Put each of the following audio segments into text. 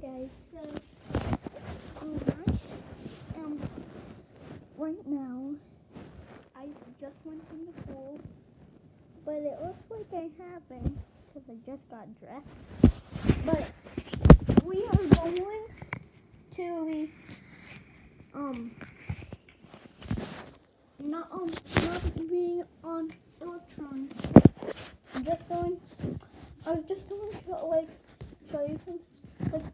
Guys, so right now I just went in the pool, but it looks like I haven't because I just got dressed. But we are going to not being on electronics. I was just going to show you some.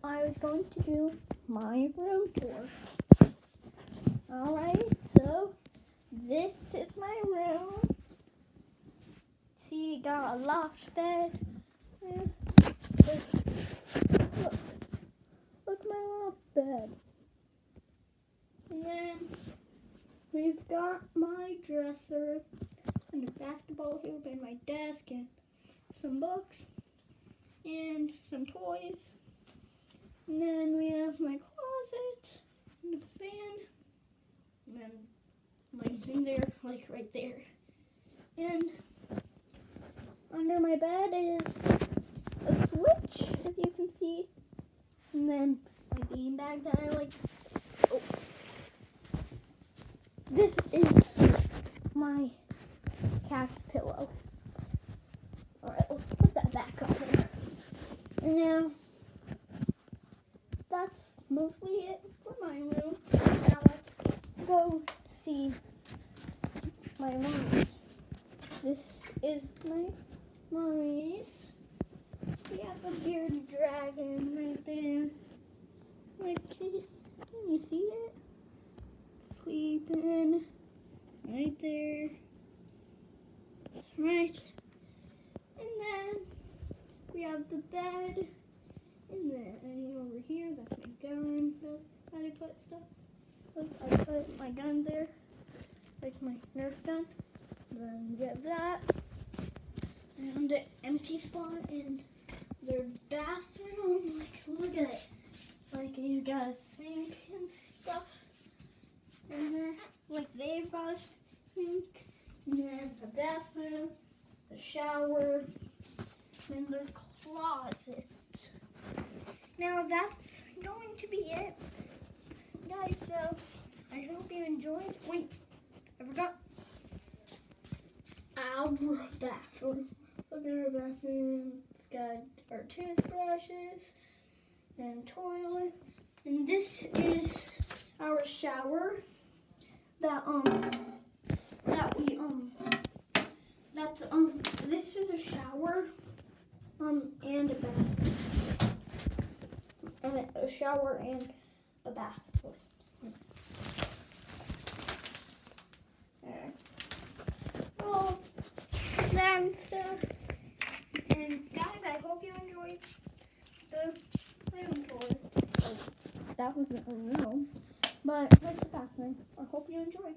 I was going to do my room tour. Alright, so this is my room. See, got a loft bed. Look my loft bed. And then we've got my dresser and a basketball here by my desk and some books and some toys. And then we have my closet and a fan. And then mine's in there, like right there. And under my bed is a switch, as you can see. And then my beanbag that I like. Oh. This is my cat's pillow. Alright, let's put that back up there. And now, that's mostly it for my room. Now let's go see my mommy's. This is my mommy's. We have a bearded dragon right there. Like, can you see it? Sleeping right there. Right. And then we have the bed. And then over here, that's my gun. How do you put stuff? Look, I put my gun there. Like my Nerf gun. Then get that. And an empty spot in their bathroom. Like, look at it. Like, you got a sink and stuff. And then, like, they've got a sink. And then a bathroom, a shower, and their closet. Now, that's going to be it. Guys, so I hope you enjoyed. Wait, I forgot. Our bathroom. Look at our bathroom. It's got our toothbrushes and toilet. And this is our shower this is a shower and a bath. And a shower and a bath. And stuff. And guys, I hope you enjoyed the room tour. That wasn't a room, but that's the past one. I hope you enjoyed.